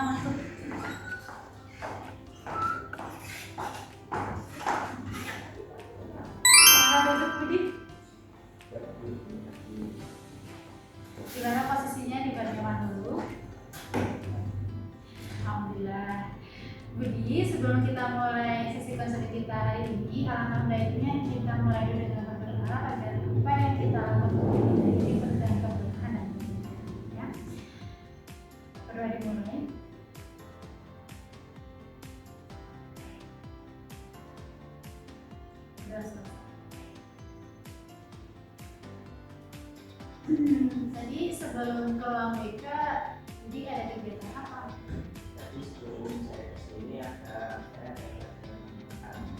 masuk. Mana duduk Budi? Gimana posisinya di bagian dulu? Alhamdulillah. Budi, sebelum kita mulai sesi konseling kita hari ini, alangkah baiknya kita mulai dulu dengan berdoa agar apa yang kita lakukan ini berdampak keberkahan dan kemuliaan. Ya. Berdoa dimulai. Sudah selesai. Tadi sebelum ke ruang BK, jadi ada kegiatan apa? Tadi sebelum saya kesini ada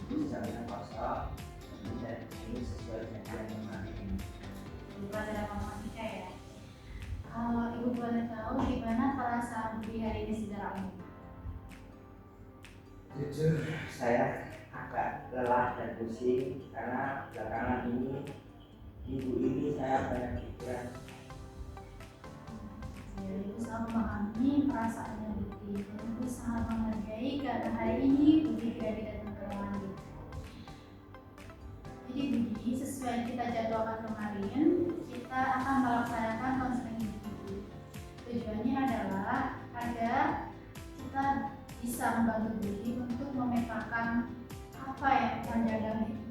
jamnya kosong, jadi saya kesini sesuai janjian kemarin. Pada matematika ya. Kalau Ibu boleh tahu gimana perasaan Budi hari ini secara umum? Jujur saya agak lelah dan pusing karena belakangan ini minggu ini saya banyak pikiran. Ibu sangat memahami perasaannya Budi dan Ibu sangat menghargai karena hari ini Budi tidak datang ke ruangan BK. Jadi Budi, sesuai yang kita jadwalkan kemarin, kita akan melaksanakan konseling individu. Tujuannya adalah agar kita bisa membantu Budi untuk memetakan apa yang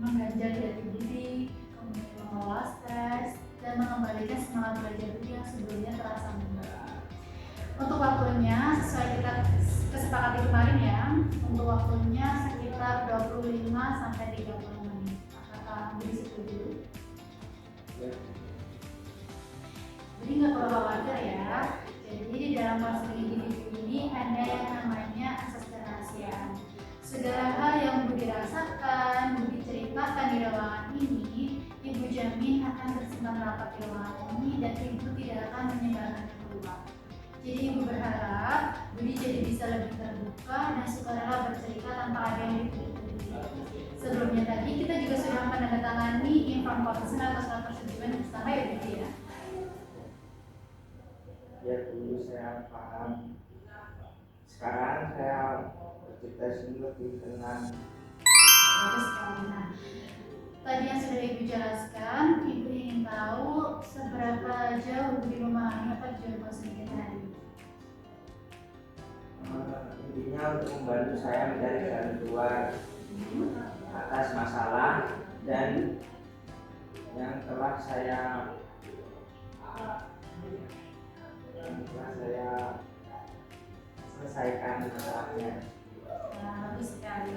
mengganjal di hati Budi, kemudian mengelola stres, dan mengembalikan semangat belajar Budi yang sebelumnya terasa mundur. Untuk waktunya, sesuai kita kesepakati kemarin ya, untuk waktunya sekitar 25-30 menit. Apakah Budi setuju? Ya. Jadi nggak perlu khawatir ya. Jadi di dalam konseling individu ini ada yang namanya asas kerahasiaan. Segala hal yang Budi rasakan, Budi ceritakan di ruangan ini, Ibu jamin akan tersimpan rapat di ruangan ini dan Ibu tidak akan menyebarkannya keluar. Jadi Ibu berharap Budi jadi bisa lebih terbuka dan sukarela bercerita tanpa ada yang ditutupi. Sebelumnya tadi kita juga sudah menandatangani inform consent atau surat persetujuan bersama ya Budi ya. Ya dulu saya paham. Sekarang saya bercerita sini lebih tenang. Bagus sekali. Nah, tadi yang sudah Ibu jelaskan, Ibu ingin tahu seberapa jauh Budi memahami apa tujuan konseling kita hari ini. Intinya untuk membantu saya mencari jalan keluar atas masalah dan yang telah saya selesaikan masalahnya. Nah, bagus sekali.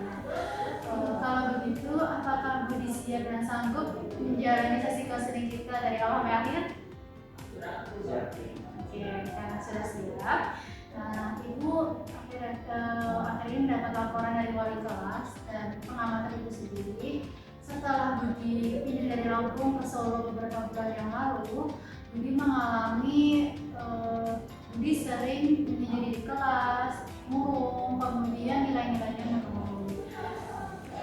Kalau begitu, apakah Budi siap dan sanggup menjalani sesi konseling kita dari awal sampai akhir? Siap. Oke, karena sudah siap. Nah, Ibu akhir ini mendapat laporan dari wali kelas dan pengamatan Ibu sendiri. Setelah Budi pindah dari Lampung ke Solo beberapa bulan yang lalu, Budi mengalami Budi sering menyendiri di kelas, murung, kemudian nilai-nilainya menurun.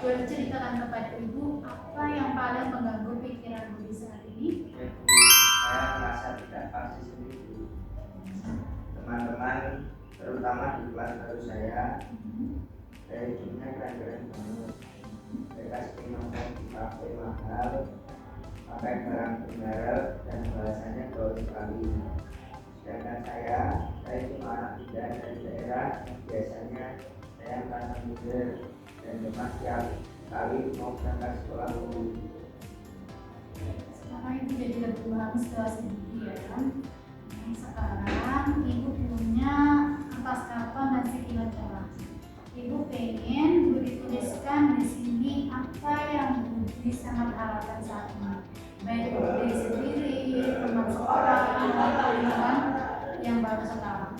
Boleh ceritakan kepada Ibu apa yang paling mengganggu pikiran Budi saat ini? Saya merasa tidak pasti sendiri. Teman-teman, terutama di kelas baru saya hidupnya keren-keren banget. Mereka sering nonton di kafe mahal, pakai barang bermerek dan bahasanya gaul sekali. Sedangkan saya cuma anak muda dari daerah yang biasanya saya merasa minder dan cemas tiap kali mau berangkat sekolah dulu. Sekarang Ibu jadi lebih memahami situasi Budi ya kan? Nah, sekarang Ibu punya kertas karton dan sekilas cerah. Ibu pengen Budi tuliskan di sini apa yang Budi sangat harapkan saat ini, baik untuk diri sendiri, teman sekolah, maupun lingkungan yang baru sekarang.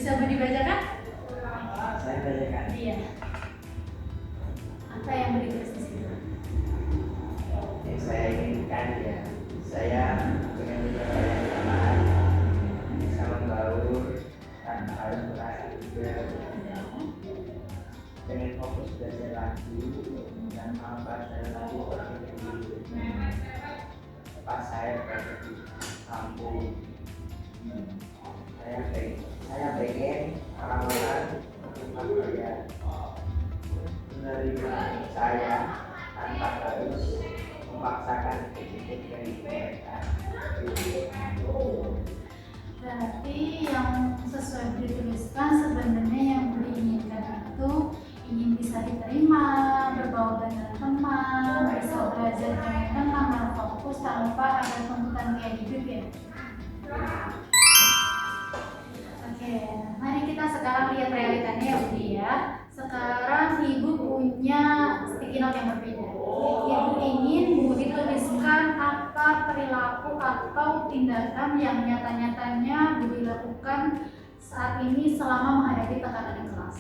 Bisa Budi bacakan? Saya bacakan. Iya. Apa yang Budi tulis di situ? Yang saya inginkan ya, saya dengan beberapa yang lain bisa membaur tanpa harus merasa juga dengan fokus belajar lagi dan apa saya lagi pas saya berada di kampung. Saya pengen orang-orang saya menerima saya tanpa harus memaksakan sedikit dari mereka. Berarti yang sesuai dituliskan sebenarnya yang Budi inginkan itu ingin bisa diterima, berbaur dengan teman, bisa belajar dengan tenang dan fokus tanpa ada tuntutan kayak gitu ya. Oke, mari kita sekarang lihat realitanya ya Budi ya. Sekarang Ibu punya sticky note yang berbeda. Ibu ingin Budi tuliskan apa perilaku atau tindakan yang nyata-nyatanya Budi lakukan saat ini selama menghadapi tekanan di kelas.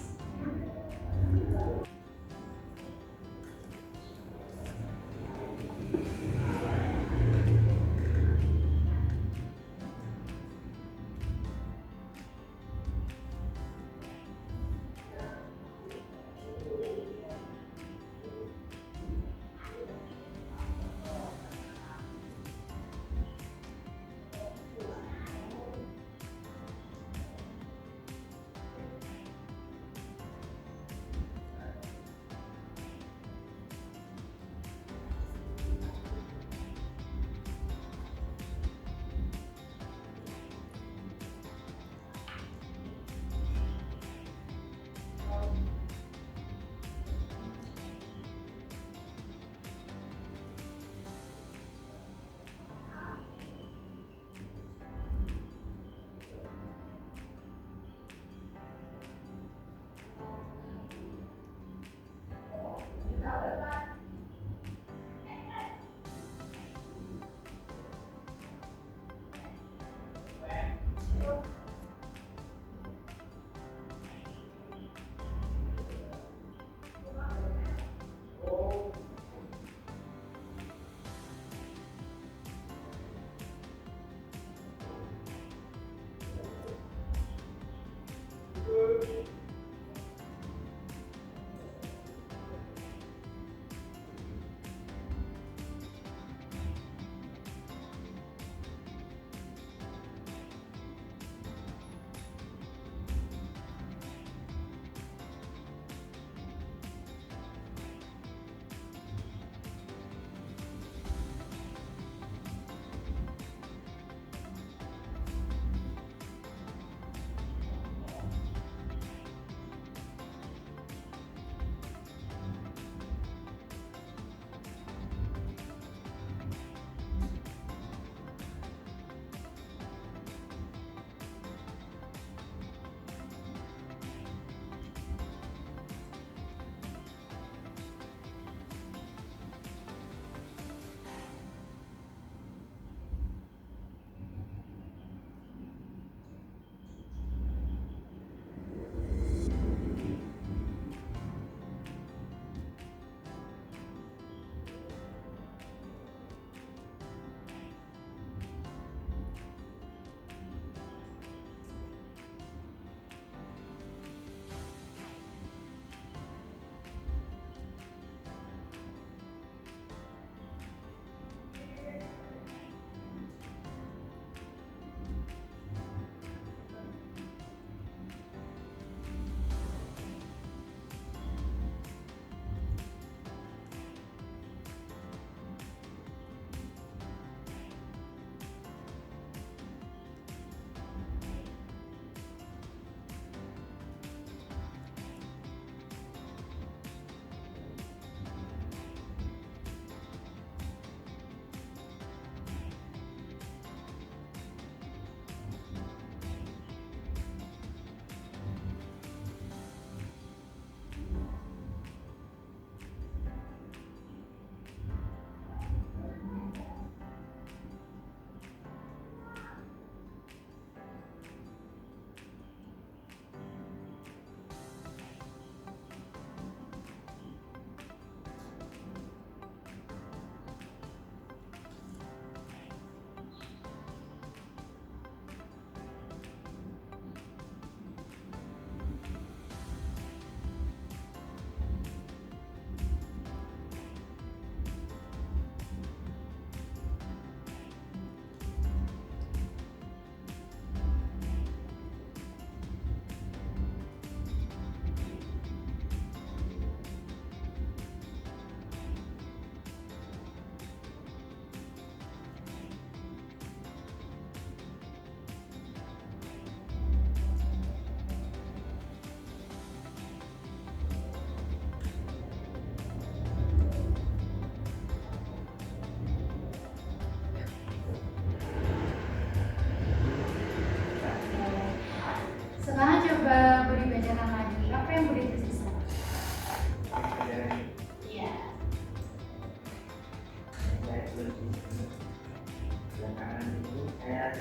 belakangan ini saya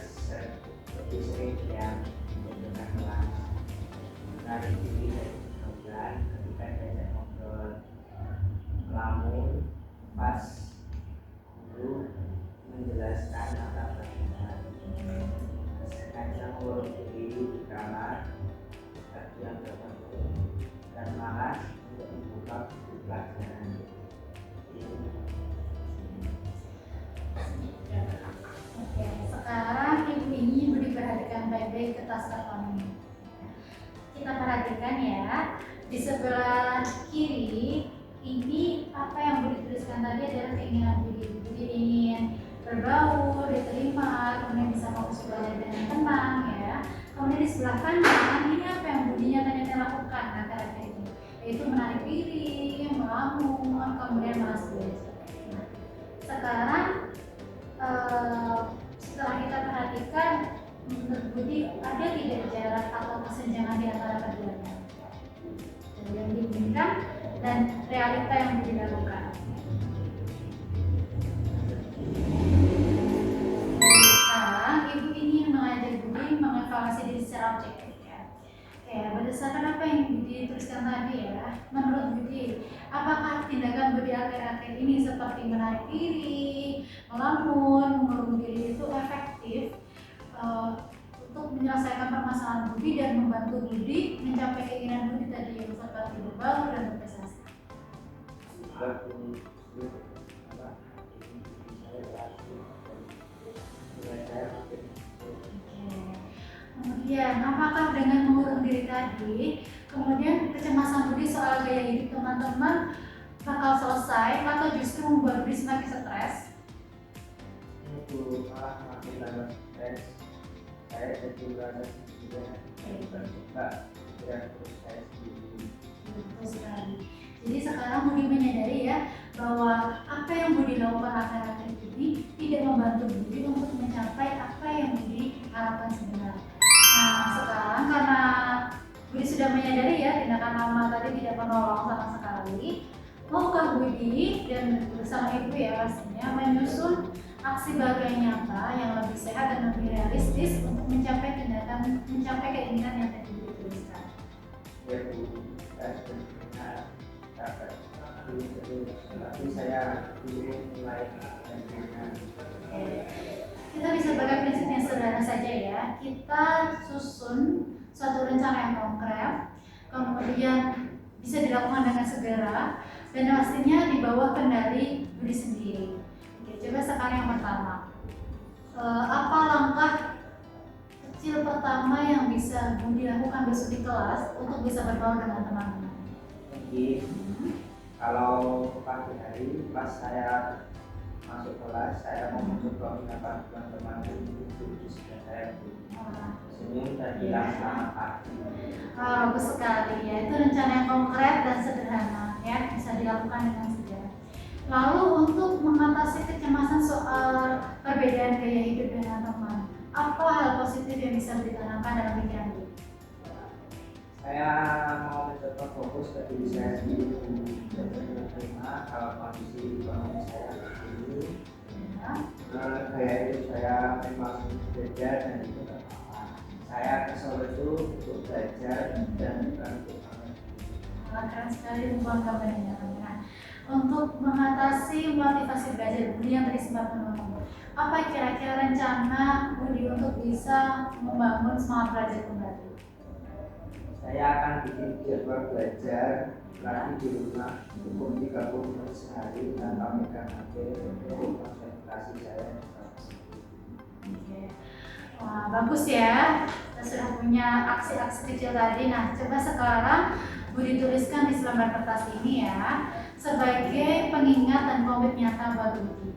lebih sering yang menggunakan kelas menarik diri dari obrolan ketika diajak ngobrol, melamun pas guru menjelaskan mata pelajaran, sengaja ngurung diri di kamar yang tertentu dan malas untuk membuka buku pelajaran. Oke, sekarang ibu ini diperhatikan baik-baik ke tas kartonnya. Kita perhatikan ya, di sebelah kiri ini apa yang Budi tuliskan tadi adalah keinginan Budi. Budi ingin berbaur, diterima, kemudian bisa fokus belajar dengan tenang ya. Kemudian di sebelah kanan ini apa yang Budi nyata-nyata lakukan akhir-akhir ini, yaitu menarik diri, melamun, kemudian malas belajar. Nah, sekarang setelah kita perhatikan, menurut Budi ada tidak jarak atau kesenjangan di antara keduanya yang diinginkan dan realita yang Budi lakukan? Sekarang ibu ingin mengajak Budi mengevaluasi diri secara objektif ya. Oke, berdasarkan apa yang Budi tuliskan tadi ya, menurut Budi, apakah tindakan Budi akhir-akhir ini seperti menarik diri, melamun, mengurung diri itu efektif untuk menyelesaikan permasalahan Budi dan membantu Budi mencapai keinginan Budi tadi yang seperti berbaur dan berprestasi? Kemudian, apakah dengan mengurung diri tadi, kemudian kecemasan Budi soal gaya hidup teman-teman bakal selesai atau justru membuat Budi semakin stres? Itu malah makin tambah stres. Saya jadi merasa juga terbuka dan terus saya sendiri. Betul sekali. Jadi sekarang Budi menyadari ya bahwa apa yang Budi lakukan akhir-akhir ini tidak membantu Budi untuk mencapai apa yang Budi harapkan sebenarnya. Nah, sekarang karena Budi sudah menyadari ya tindakan lama tadi tidak menolong sama sekali, maukah Budi dan bersama ibu ya pastinya menyusun aksi baru yang nyata yang lebih sehat dan lebih realistis untuk mencapai keinginan yang tadi Budi tuliskan? Ya Bu, saya sebenarnya dapat tapi saya ingin mulai dengan kita bisa pakai prinsip yang sederhana saja ya. Kita susun suatu rencana yang konkret, kemudian bisa dilakukan dengan segera dan pastinya di bawah kendali Budi sendiri. Oke, coba sekarang yang pertama, apa langkah kecil pertama yang bisa Budi lakukan besok di kelas untuk bisa berbaur dengan teman-teman? Kalau pagi hari pas saya masuk kelas, saya mau mencoba menyapa teman-teman duduk di sebelah saya, senyum dan bilang selamat pagi. Bagus sekali ya, itu rencana yang konkret dan sederhana ya, bisa dilakukan dengan segera. Lalu untuk mengatasi kecemasan soal perbedaan gaya hidup dengan teman, apa hal positif yang bisa ditanamkan dalam pikiran Budi? Saya mau mencoba fokus ke diri saya sendiri dan menerima kalau kondisi ekonomi saya begini. Gaya hidup saya memang beda dan itu tidak apa-apa. Saya ke Solo itu untuk belajar dan bukan untuk Keren sekali hubungan kabarnya. Nah, untuk mengatasi motivasi belajar Budi yang tadi sempat menurun, apa kira-kira rencana Budi untuk bisa membangun semangat belajar kembali? Saya akan bikin jadwal belajar lagi di rumah cukup 30 menit sehari tanpa megang HP untuk konsentrasi saya. Oke. Wah, bagus ya. Kita sudah punya aksi-aksi kecil tadi. Nah, coba sekarang Budi tuliskan di selembar kertas ini ya sebagai pengingat dan komit nyata buat Budi.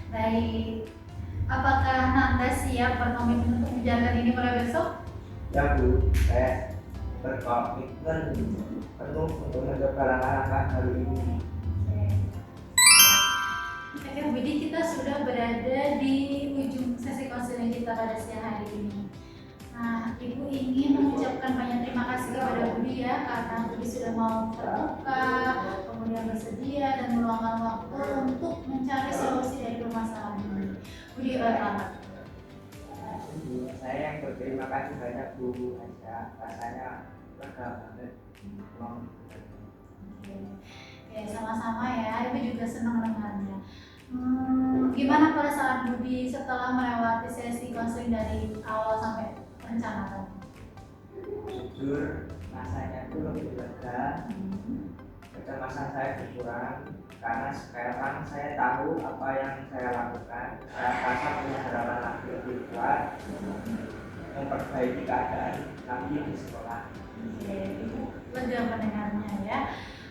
Baik. Apakah Nanda siap berkomitmen untuk menjalankan ini mulai besok? Ya Bu, saya berkomitmen penuh untuk mencoba langkah-langkah hari ini. Oke, Budi, kita sudah berada di ujung sesi konseling kita pada siang hari ini. Nah, Ibu ingin mengucapkan banyak terima kasih kepada Budi ya, karena Budi sudah mau terbuka, kemudian bersedia dan meluangkan waktu untuk mencari solusi dari permasalahan ini. Budi, selamat. Saya yang berterima kasih banyak Bu Aisyah, rasanya lega banget. Oke, sama-sama ya, Ibu juga senang dengarnya. Gimana perasaan Budi setelah melewati sesi konseling dari awal sampai rencana tadi? Jujur, rasanya itu lebih lega. Kecemasan saya berkurang karena sekarang saya tahu apa yang saya lakukan. Saya rasa punya harapan lagi lebih kuat memperbaiki keadaan lagi di sekolah. Oke, Ibu lega mendengarnya ya.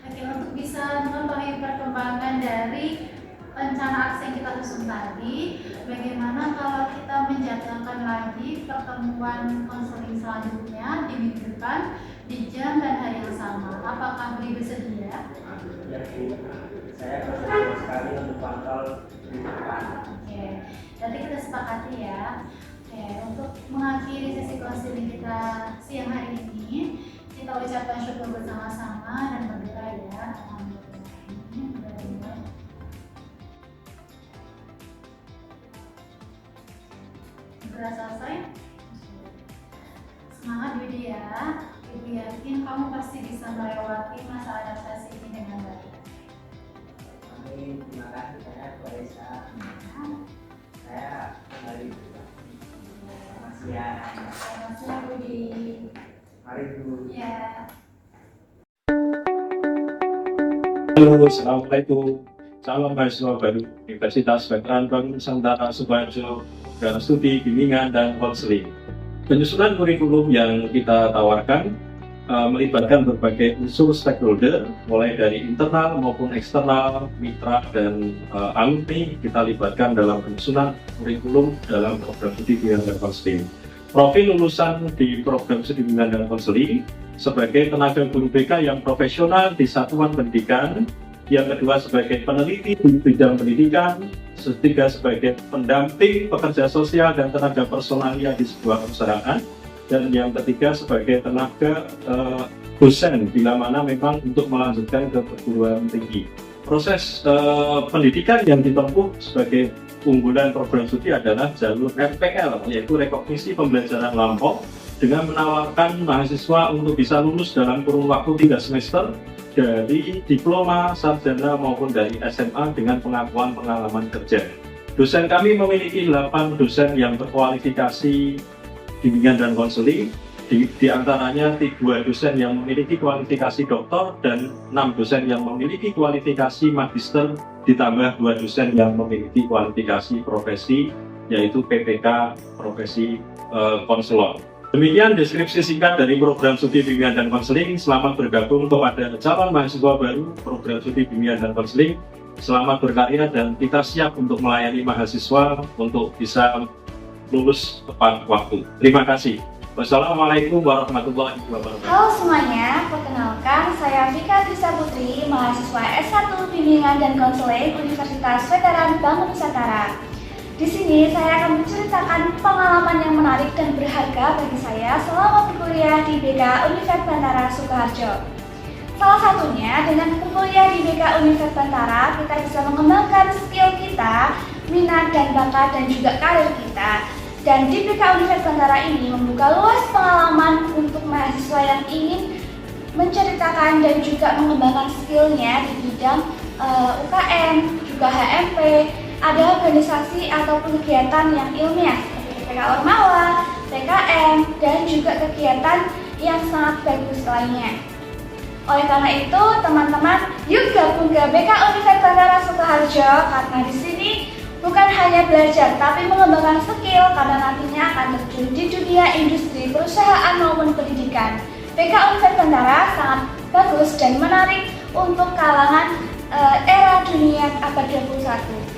Oke, untuk bisa mengetahui perkembangan dari rencana aksi yang kita susun tadi, bagaimana kalau kita menjadwalkan lagi pertemuan konseling selanjutnya di minggu depan di jam dan hari yang sama? Apakah Budi bersedia? Ya Bu, saya bersedia sekali untuk kontrol di depan. Oke, berarti kita sepakati ya. Oke, untuk mengakhiri sesi konseling kita siang hari ini, kita ucapkan syukur bersama-sama dan berdoa ya. Alhamdulillah. Sudah selesai? Semangat Budi ya. Ibu yakin kamu pasti bisa melewati masa adaptasi ini dengan baik. Amin, terima kasih banyak Bu Aisyah. Saya kembali berdoa. Selamat siang. Selamat siang Budi. Mari Bu. Ya. Halo, Assalamualaikum. Salam mahasiswa baru Universitas Veteran Bank Nusantara Sukoharjo, program studi bimbingan dan konseling. Penyusunan kurikulum yang kita tawarkan melibatkan berbagai unsur stakeholder, mulai dari internal maupun eksternal, mitra dan alumni kita libatkan dalam penyusunan kurikulum dalam program studi bimbingan dan konseling. Profil lulusan di program studi bimbingan dan konseling sebagai tenaga guru BK yang profesional di satuan pendidikan, yang kedua sebagai peneliti di bidang pendidikan, ketiga sebagai pendamping pekerja sosial dan tenaga personalia di sebuah perusahaan, dan yang ketiga sebagai tenaga dosen bila mana memang untuk melanjutkan ke perguruan tinggi. Proses pendidikan yang ditempuh sebagai unggulan program studi adalah jalur RPL, yaitu rekognisi pembelajaran lampau, dengan menawarkan mahasiswa untuk bisa lulus dalam kurun waktu 3 semester dari diploma, sarjana maupun dari SMA dengan pengakuan pengalaman kerja. Dosen kami memiliki 8 dosen yang berkualifikasi bimbingan dan konseling, di antaranya 2 dosen yang memiliki kualifikasi doktor dan 6 dosen yang memiliki kualifikasi magister, ditambah 2 dosen yang memiliki kualifikasi profesi, yaitu PPK profesi konselor. Demikian deskripsi singkat dari program studi bimbingan dan konseling. Selamat bergabung kepada calon mahasiswa baru program studi bimbingan dan konseling. Selamat berkarya dan kita siap untuk melayani mahasiswa untuk bisa lulus tepat waktu. Terima kasih. Wassalamualaikum warahmatullahi wabarakatuh. Halo semuanya, perkenalkan saya Vika Trisa Putri, mahasiswa S1 Bimbingan dan Konseling Universitas Veteran Bank Nusantara. Di sini saya akan menceritakan pengalaman yang menarik dan berharga bagi saya selama berkuliah di BK Universitas Bantara Sukoharjo. Salah satunya dengan berkuliah di BK Universitas Bantara, kita bisa mengembangkan skill kita, minat dan bakat dan juga karir kita. Dan di BK Universitas Bantara ini membuka luas pengalaman untuk mahasiswa yang ingin menceritakan dan juga mengembangkan skillnya di bidang UKM, juga HMP, ada organisasi ataupun kegiatan yang ilmiah seperti PK Ormawa, PKM, dan juga kegiatan yang sangat bagus lainnya. Oleh karena itu, teman-teman, yuk gabung ke BK Universitas Bantara Sukoharjo karena di sini bukan hanya belajar tapi mengembangkan skill karena nantinya akan terjun di dunia industri, perusahaan maupun pendidikan. BK Universitas Bantara sangat bagus dan menarik untuk kalangan era dunia abad 21.